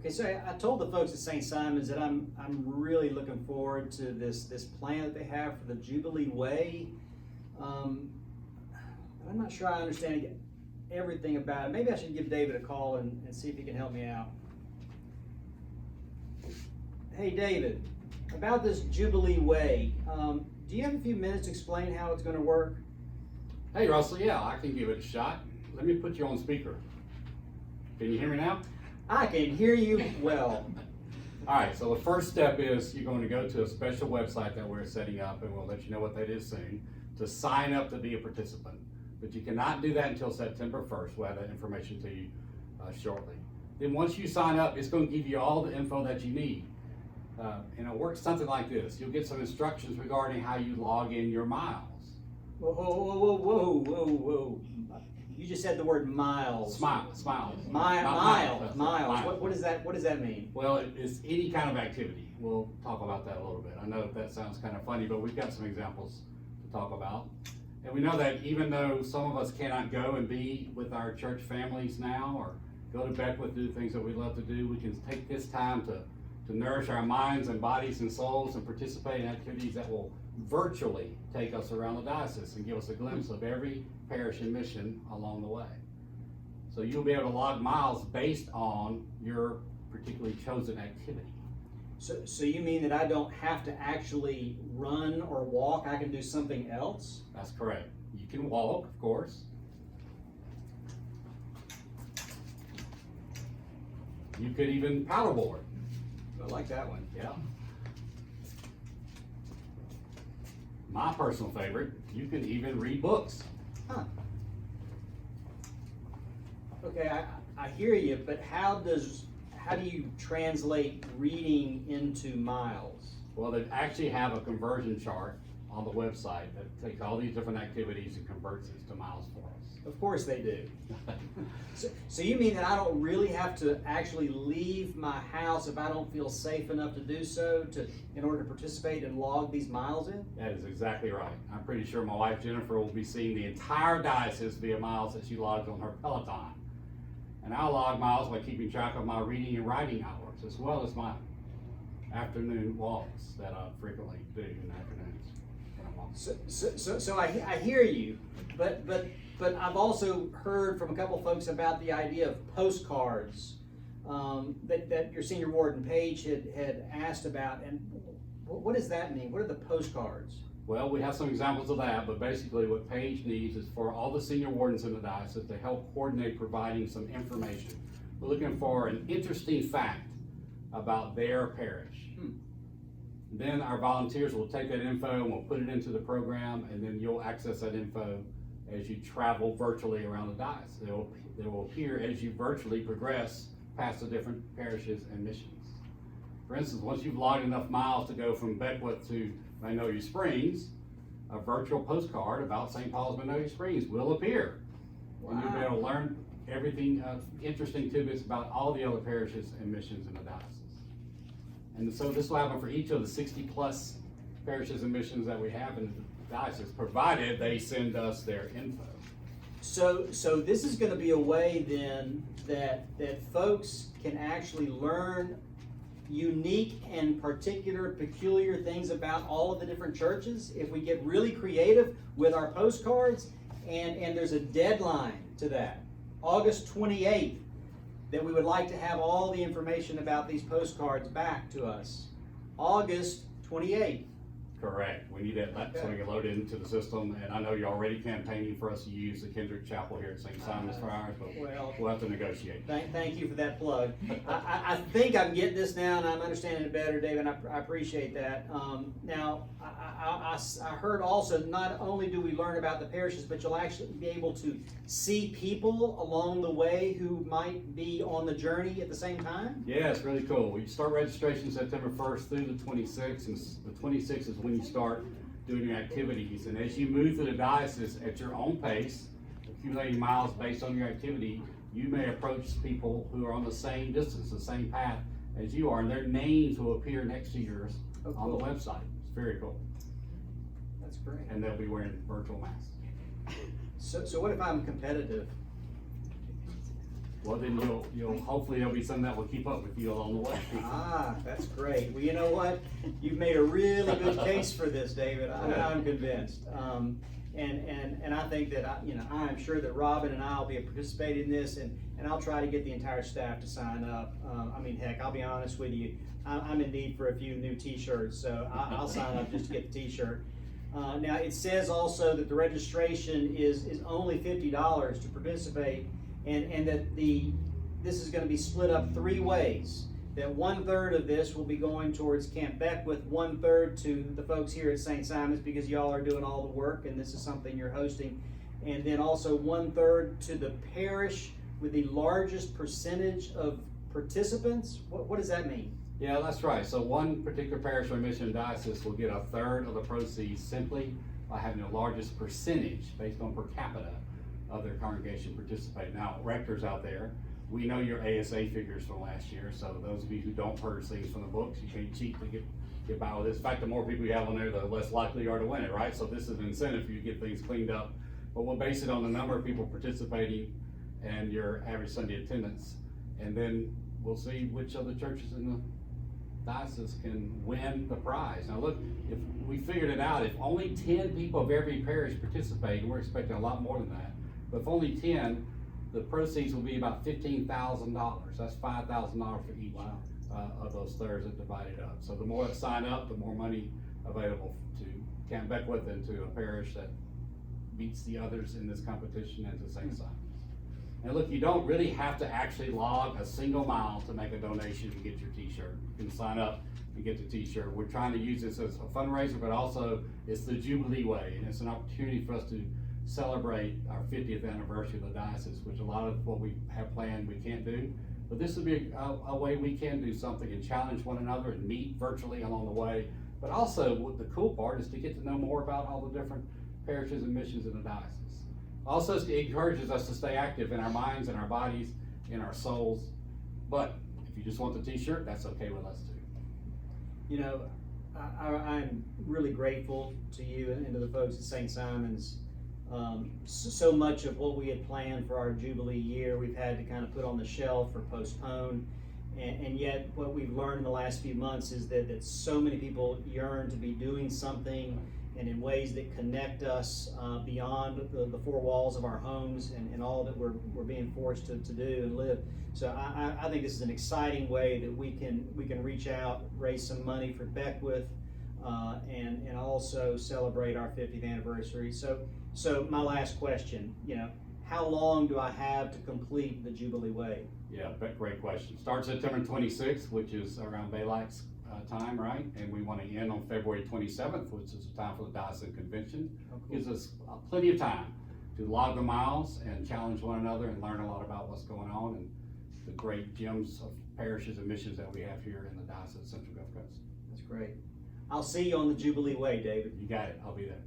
Okay, so I told the folks at St. Simon's that I'm really looking forward to this plan that they have for the Jubilee Way. I'm not sure I understand everything about it. Maybe I should give David a call and see if he can help me out. Hey David, about this Jubilee Way, do you have a few minutes to explain how it's going to work? Hey Russell, yeah, I can give it a shot. Let me put you on speaker. Can you hear me now? I can hear you well. All right, so the first step is you're going to go to a special website that we're setting up, and we'll let you know what that is soon, to sign up to be a participant. But you cannot do that until September 1st. We'll have that information to you shortly. Then once you sign up, it's going to give you all the info that you need. And it works something like this. You'll get some instructions regarding how you log in your miles. Whoa, whoa, whoa, whoa, whoa, whoa. You just said the word miles. Miles. Miles. What does that mean? Well, it's any kind of activity. We'll talk about that a little bit. I know that sounds kind of funny, but we've got some examples to talk about. And we know that even though some of us cannot go and be with our church families now, or go to Beckwith, do things that we love to do, we can take this time to nourish our minds and bodies and souls and participate in activities that will virtually take us around the diocese and give us a glimpse of every parish and mission along the way. So you'll be able to log miles based on your particularly chosen activity. So you mean that I don't have to actually run or walk? I can do something else? That's correct. You can walk, of course. You could even paddleboard. I like that one. Yeah. My personal favorite, you can even read books. Huh. Okay, I hear you, but how do you translate reading into miles? Well, they actually have a conversion chart on the website that takes all these different activities and converts these to miles for us. Of course they do. So you mean that I don't really have to actually leave my house if I don't feel safe enough to do so in order to participate and log these miles in? That is exactly right. I'm pretty sure my wife Jennifer will be seeing the entire diocese via miles that she logs on her Peloton. And I log miles by keeping track of my reading and writing hours, as well as my afternoon walks that I frequently do in the afternoons when I'm walking. So I hear you, but I've also heard from a couple folks about the idea of postcards that your senior warden Paige had asked about. And what does that mean? What are the postcards? Well, we have some examples of that, but basically what Paige needs is for all the senior wardens in the diocese to help coordinate providing some information. We're looking for an interesting fact about their parish. Then our volunteers will take that info and we'll put it into the program, and then you'll access that info as you travel virtually around the diocese. They will appear as you virtually progress past the different parishes and missions. For instance, once you've logged enough miles to go from Beckwith to Magnolia Springs, a virtual postcard about St. Paul's Magnolia Springs will appear. Wow. And you'll be able to learn everything, interesting tidbits about all the other parishes and missions in the diocese. And so this will happen for each of the 60 plus parishes and missions that we have in the diocese, provided they send us their info. So this is going to be a way then that folks can actually learn unique and peculiar things about all of the different churches if we get really creative with our postcards, and there's a deadline to that, August 28th, that we would like to have all the information about these postcards back to us. August 28th. Correct. We need that so we can load it into the system. And I know you're already campaigning for us to use the Kendrick Chapel here at St. Simon's for ours, but we'll have to negotiate. Thank you for that plug. I think I'm getting this now, and I'm understanding it better, David, and I appreciate that. Now, I heard also, not only do we learn about the parishes, but you'll actually be able to see people along the way who might be on the journey at the same time? Yeah, it's really cool. We start registration September 1st through the 26th, and the 26th is when you start doing your activities. And as you move through the diocese at your own pace, accumulating miles based on your activity, you may approach people who are on the same distance, the same path as you are, and their names will appear next to yours on the website. It's very cool. That's great. And they'll be wearing virtual masks. So what if I'm competitive? Well, then you'll hopefully there'll be some that will keep up with you along the way. Ah, that's great. Well, you know what? You've made a really good case for this, David. I'm convinced. And I think that, I'm sure that Robin and I will be participating in this, and I'll try to get the entire staff to sign up. Heck, I'll be honest with you, I'm in need for a few new t-shirts, so I'll sign up just to get the t-shirt. Now, it says also that the registration is only $50 to participate, and that this is gonna be split up 3 ways. That 1/3 of this will be going towards Camp Beckwith, 1/3 to the folks here at St. Simon's, because y'all are doing all the work and this is something you're hosting. And then also 1/3 to the parish with the largest percentage of participants. What does that mean? Yeah, that's right. So one particular parish or mission diocese will get 1/3 of the proceeds simply by having the largest percentage based on per capita of their congregation participate. Now, rectors out there, we know your ASA figures from last year, so those of you who don't purge things from the books, you can't cheat to get by with this. In fact, the more people you have on there, the less likely you are to win it, right? So this is an incentive for you to get things cleaned up. But we'll base it on the number of people participating and your average Sunday attendance. And then we'll see which of the churches in the diocese can win the prize. Now look, if we figured it out, if only 10 people of every parish participate, and we're expecting a lot more than that, but if only 10, the proceeds will be about $15,000. That's $5,000 for each of those thirds that divided up. So the more that sign up, the more money available to Camp Beckwith and to a parish that beats the others in this competition and to St. Simon's. And look, you don't really have to actually log a single mile to make a donation and get your t-shirt. You can sign up and get the t-shirt. We're trying to use this as a fundraiser, but also it's the Jubilee Way, and it's an opportunity for us to celebrate our 50th anniversary of the diocese, which a lot of what we have planned we can't do. But this would be a way we can do something and challenge one another and meet virtually along the way. But also, what the cool part is to get to know more about all the different parishes and missions in the diocese. Also, it encourages us to stay active in our minds and our bodies, in our souls. But if you just want the t-shirt, that's okay with us too. I'm really grateful to you and to the folks at St. Simon's. So much of what we had planned for our Jubilee year, we've had to kind of put on the shelf or postpone. And yet what we've learned in the last few months is that so many people yearn to be doing something and in ways that connect us beyond the 4 walls of our homes and all that we're being forced to do and live. So I think this is an exciting way that we can reach out, raise some money for Beckwith, and also celebrate our 50th anniversary. So my last question, how long do I have to complete the Jubilee Way? Yeah, great question. Starts September 26th, which is around Baylight's time, right? And we want to end on February 27th, which is the time for the diocesan convention. Oh, cool. Gives us plenty of time to log the miles and challenge one another and learn a lot about what's going on and the great gems of parishes and missions that we have here in the Diocese of Central Gulf Coast. That's great. I'll see you on the Jubilee Way, David. You got it. I'll be there.